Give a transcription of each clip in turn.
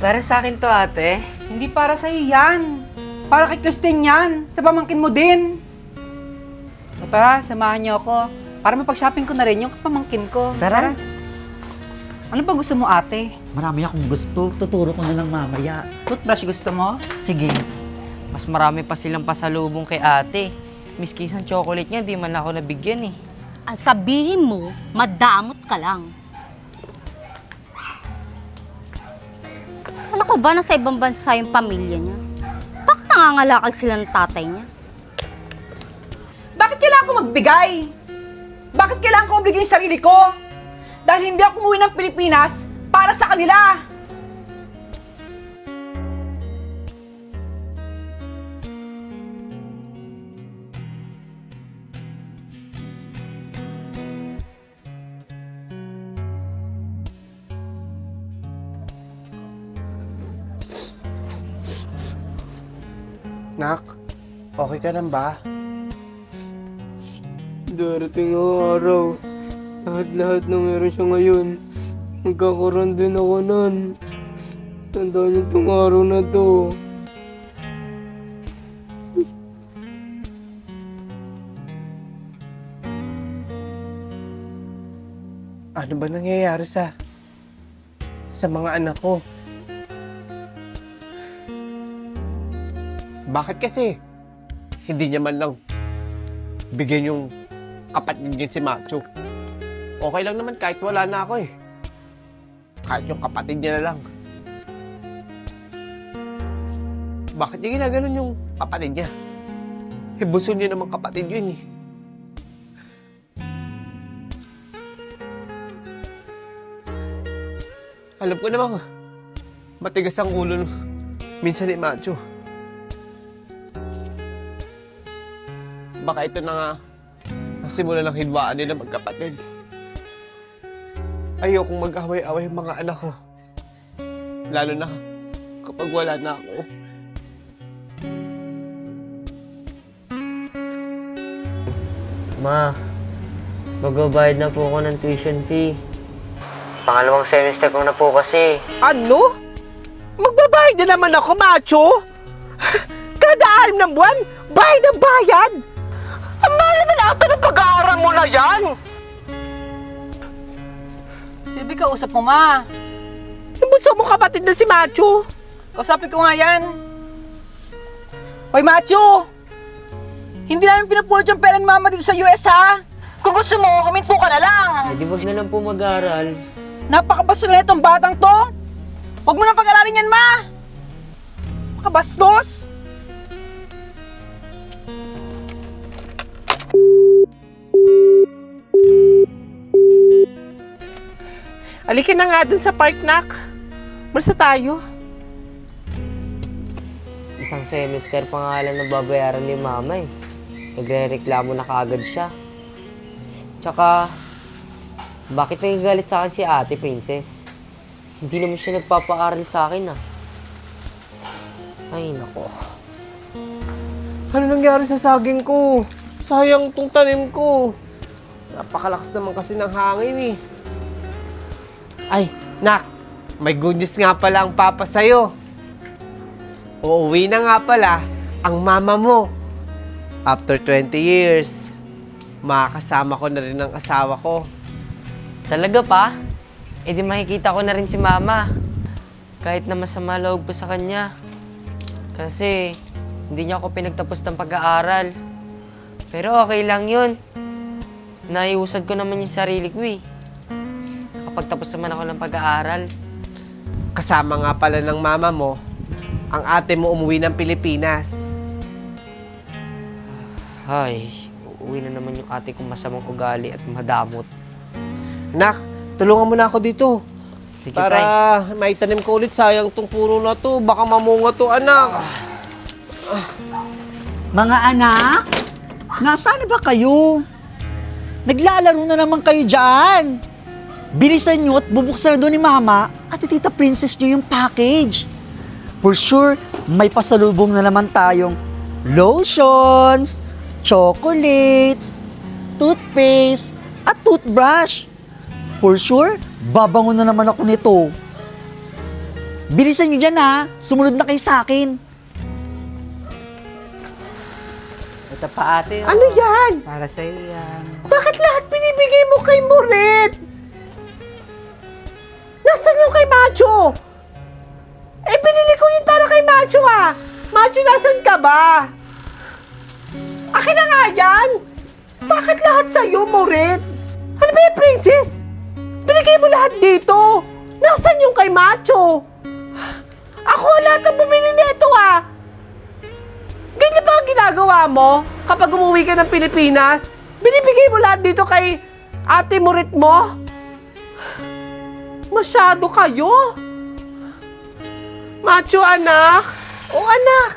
Para sa akin to, ate. Hindi para sa'yo yan. Para kay Christine yan. Sa pamangkin mo din. O tara, samahan niyo ako. Para mapag-shopping ko na rin yung pamangkin ko. Tara. Ano ba gusto mo, ate? Marami akong gusto. Tuturo ko na lang mamaya. Toothbrush gusto mo? Sige. Mas marami pa silang pasalubong kay ate. Miski isang chocolate niya, di man ako nabigyan eh. Ang sabihin mo, madamot ka lang. Alam ko ba nasa ibang bansa yung pamilya niya? Bakit nangangalakal sila ng tatay niya? Bakit kailangan ko magbigay? Bakit kailangan ko magbigay yung sarili ko? Dahil hindi ako umuwi ng Pilipinas para sa kanila. Nak, okay ka lang ba? Darating ang araw. Lahat-lahat na meron siya ngayon. Magkakaroon din ako nun. Tandaan niyo itong araw na to. Ano ba nangyayari sa mga anak ko? Bakit kasi hindi niya man lang bigyan yung kapatid niya si Macho? Okay lang naman kahit wala na ako eh. Kahit yung kapatid niya na lang. Bakit niya ginaganon yung kapatid niya? Buso niya naman kapatid yun eh. Alam ko namang matigas ang ulo minsan ni Macho. Baka ito na nga nasimula ng hidwaan nila magkapatid. Ayokong mag-away-away yung mga anak ko. Lalo na kapag wala na ako. Ma, magbabayad na po ako ng tuition fee. Pangalawang semester ko na po kasi. Ano? Magbabayad na naman ako, Macho? Kada 6 ng buwan, bayad na bayad! Ang mahal naman ata ng pag-aaral mo na yan! Silbi, kausap mo, ma. Yung bunso mo kapatid na si Macho. Kausapin ko nga yan. Hoy, Macho! Hindi namin pinupulot yung pera ni mama dito sa US, ha? Kung gusto mo, huminto ka na lang. Eh, di wag na lang po mag-aaral. Napakabasto na itong batang to. Huwag mo nang pag-aralin yan, ma. Makabastos. Halika na nga dun sa park, Nak. Basta tayo. Isang semester pa nga lang na babayaran ni mama eh. Nagre-reklamo na kaagad siya. Tsaka, bakit nagagalit sa akin si ate, Princess? Hindi naman siya nagpapaaral sa akin ah. Ay, nako. Ano nangyari sa saging ko? Sayang tong tanim ko. Napakalakas naman kasi ng hangin eh. Ay, Nak, may good news nga pala ang papa sa'yo. Uuwi na nga pala ang mama mo. After 20 years, makakasama ko na rin ang asawa ko. Talaga pa? Eh di makikita ko na rin si mama. Kahit na masama loob ko sa kanya. Kasi hindi niya ako pinagtapos ng pag-aaral. Pero okay lang yun. Naiusad ko naman yung sarili ko eh. Kapag tapos naman ako ng pag-aaral. Kasama nga pala ng mama mo, ang ate mo umuwi ng Pilipinas. Ay, uuwi na naman yung ate kong masamang ugali at madamot. Nak, tulungan mo na ako dito. Sige, Para tay. maitanim ko ulit. Sayang tong puno na to. Baka mamunga to, anak. Mga anak, nasaan na ba kayo? Naglalaro na naman kayo dyan. Bilisan nyo at bubuksan na doon ni Mama at Tita Princess nyo yung package. For sure, may pasalubong na naman tayong lotions, chocolates, toothpaste, at toothbrush. For sure, babangon na naman ako nito. Bilisan nyo dyan ha. Sumunod na kayo sa akin. Ito pa ate. Ano yan? Para sa'yo yan. Bakit lahat binibigay mo kay Moret? Nasaan yung kay Macho? Eh, binili ko yun para kay Macho ah. Macho, nasan ka ba? Akin na nga yan. Bakit lahat sa'yo, Moret? Ano ba yung princess? Binigay mo lahat dito. Nasaan yung kay Macho? Ako lahat ang bumili nito ah. Ganyan ba ang ginagawa mo kapag umuwi ka ng Pilipinas? Binibigay mo lahat dito kay ate Moret mo? Masyado kayo. Macho, anak. O anak,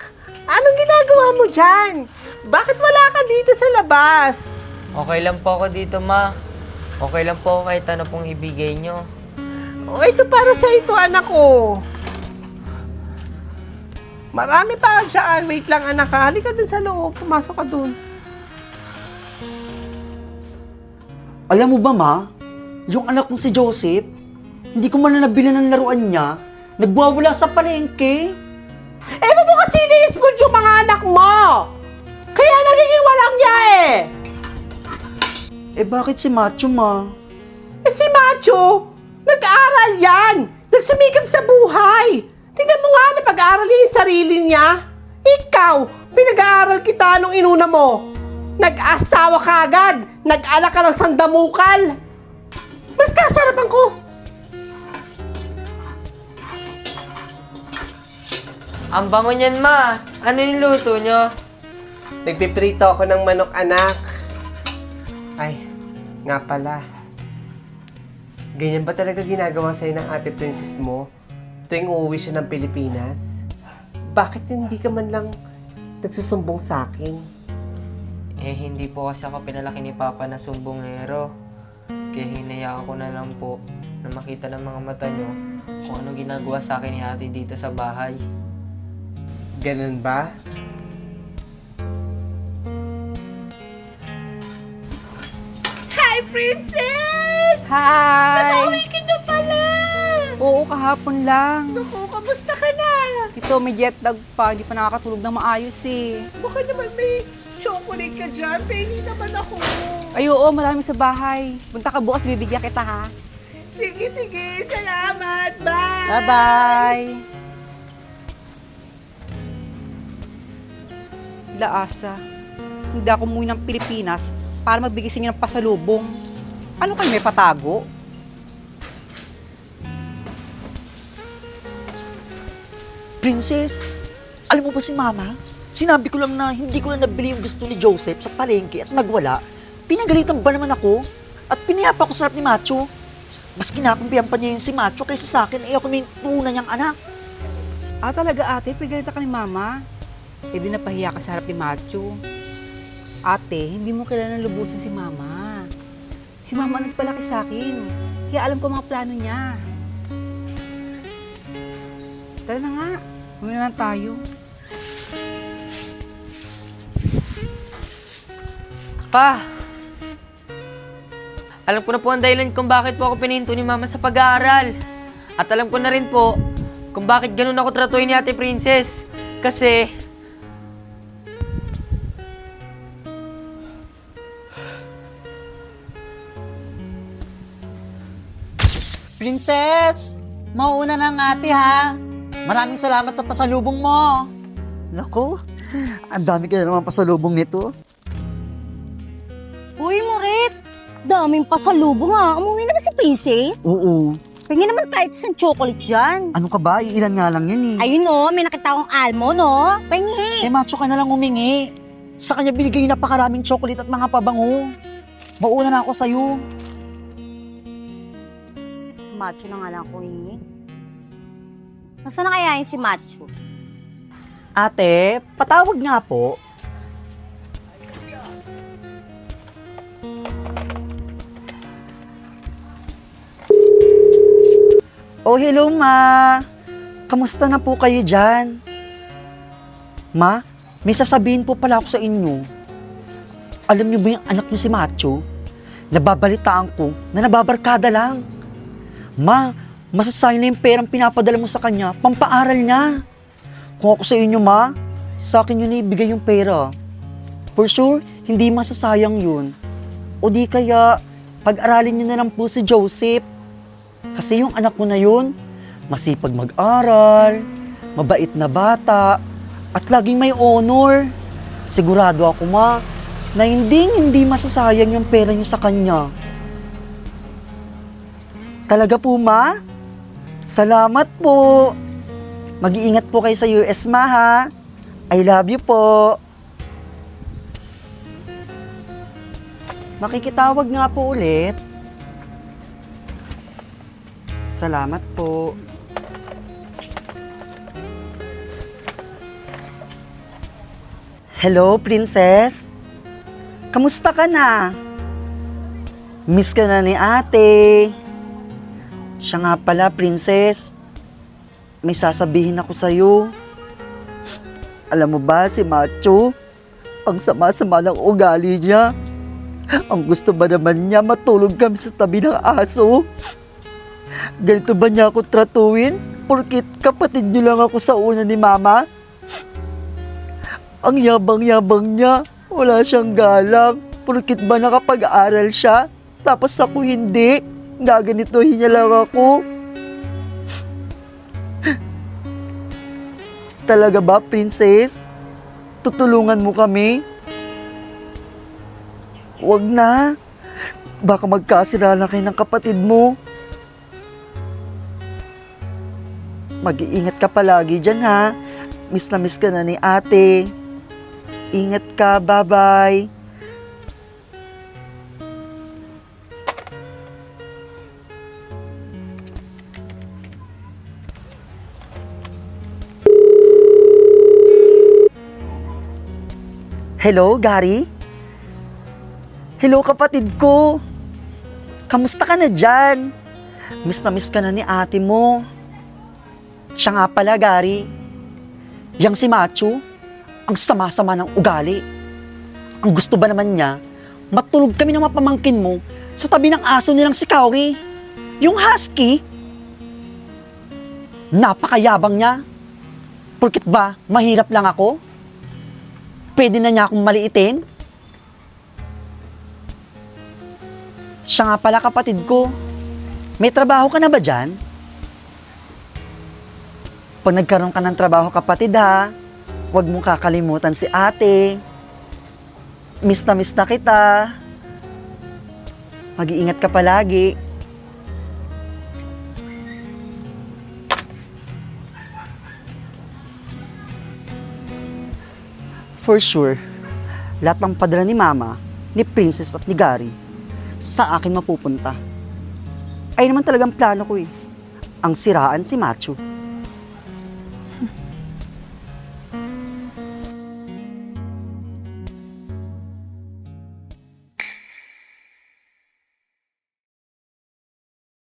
anong ginagawa mo dyan? Bakit wala ka dito sa labas? Okay lang po ako dito, ma. Okay lang po ako kahit ano pong ibigay nyo. O, ito para sa ito, anak ko. Marami pa dyan. Wait lang, anak ha. Halika dun sa loob. Pumasok ka dun. Alam mo ba, ma? Yung anak kong si Joseph, hindi ko man na nabili ng laruan niya, nagwawala sa palengke. Eh, mo kasi ini-spoon yung mga anak mo. Kaya nagiging walang niya eh. Eh bakit si Macho, ma? Eh, si Macho, nag-aaral yan. Nagsumikap sa buhay. Tingnan mo nga na pag-aaral niya yung sarili niya. Ikaw, pinag-aaral kita nung inuna mo. Nag-asawa ka agad. Nag-ala ka ng sandamukal. Mas kasarapan ko. Ang bango niyan, ma. Ano yung luto nyo? Nagpiprito ako ng manok, anak. Ay, nga pala. Ganyan ba talaga ginagawa sa'yo ng ate princess mo tuwing uuwi siya ng Pilipinas? Bakit hindi ka man lang nagsusumbong sa akin? Eh, hindi po kasi ako pinalaki ni Papa na sumbongero. Kaya hinayaan ko na lang po na makita ng mga mata nyo kung ano ginagawa sa akin ni ate dito sa bahay. Ganun ba? Hi, princess! Hi! Nakauwi ka na pala! Oo, kahapon lang. Naku, kamusta ka na? Ito, may jet lag pa. Hindi pa nakakatulog ng maayos eh. Baka naman may chocolate ka dyan. Pengi naman ako. Ay, oo, marami sa bahay. Punta ka bukas, bibigyan kita ha. Sige, sige. Salamat. Bye! Bye-bye! Laasa, hindi ako umuwi ng Pilipinas para magbigay sa inyo ng pasalubong. Ano kayo, may patago? Princess, alam mo ba si Mama? Sinabi ko lang na hindi ko na nabili yung gusto ni Joseph sa palengke at nagwala. Pinagalitan ba naman ako? At piniyapa ko sa harap ni Macho. Mas kinakampihan pa niya yung si Macho kaysa sa akin, eh ako may tuna niyang anak. Ah, talaga ate, pigalitan ka ni Mama. Eh di napahiya ka sa harap ni Macho. Ate, hindi mo kailangan lubusin si Mama. Si Mama ang nagpalaki sa akin. Kaya alam ko mga plano niya. Tara na nga, umuwi na lang tayo. Pa! Alam ko na po ang dahilan kung bakit po ako pininto ni Mama sa pag-aaral. At alam ko na rin po kung bakit ganun ako tratuhin ni Ate Princess. Kasi Princess, mauuna ng ate ha. Maraming salamat sa pasalubong mo. Naku, ang dami kaya naman pasalubong nito. Uy, Moret! Daming pasalubong ha. Umuwi na ba si Princess? Oo. Pingin naman kahit isang chocolate dyan. Ano ka ba? Ilan nga lang yan eh. Ayun no, may nakita akong almond no. Pingi. Eh, Macho ka na lang humingi. Sa kanya binigay yung napakaraming chocolate at mga pabango. Mauna na ako sa'yo. Macho na nga lang ako hingi. Nasaan na kaya yung si Macho? Ate, patawag nga po. Oh, hello, Ma. Kamusta na po kayo dyan? Ma, may sasabihin po pala ako sa inyo. Alam niyo ba yung anak niyo si Macho? Nababalitaan ko na nababarkada lang. Ma, Masasayang na yung perang pinapadala mo sa kanya, pampaaral niya. Kung ako sa inyo, ma, sa akin yun ibigay yung pera. For sure, hindi masasayang yun. O di kaya, pag-aralin niyo na lang po si Joseph. Kasi yung anak ko na yun, masipag mag-aral, mabait na bata, at laging may honor. Sigurado ako, ma, na hindi masasayang yung pera niyo sa kanya. Talaga po, ma? Salamat po. Mag-iingat po kayo sa US, ma, ha? I love you po. Makikitawag nga po ulit. Salamat po. Hello, princess. Kamusta ka na? Miss ka na ni ate. Siya nga pala, princess. May sasabihin ako sa'yo. Alam mo ba si Macho? Ang sama-sama ng ugali niya. Ang gusto ba naman niya matulog kami sa tabi ng aso? Ganito ba niya ako tratuin? Porkit kapatid niyo lang ako sa una ni Mama? Ang yabang-yabang niya. Wala siyang galang. Porkit ba nakapag-aral siya? Tapos ako hindi. Gaganitohin niya lang ako. Talaga ba, princess? Tutulungan mo kami? Huwag na. Baka magkasira na kayo ng kapatid mo. Mag-iingat ka palagi dyan, ha? Miss na miss ka na ni ate. Ingat ka, bye-bye. Hello, Gary? Hello, kapatid ko. Kamusta ka na dyan? Miss na miss ka na ni ate mo. Siya nga pala, Gary. Yang si Macho, ang sama-sama ng ugali. Ang gusto ba naman niya, matulog kami ng mapamangkin mo sa tabi ng aso nilang si Kawi. Yung husky. Napakayabang niya. Porkit ba, mahirap lang ako? Pwede na niya akong maliitin? Siya nga pala, kapatid ko. May trabaho ka na ba dyan? Pag nagkaroon ka ng trabaho, kapatid, ha? Huwag mong kakalimutan si ate. Miss na kita. Mag-iingat ka palagi. For sure, lahat ng padala ni Mama, ni Princess at ni Gary, sa akin mapupunta. Ay naman talagang plano ko eh. Ang siraan si Macho.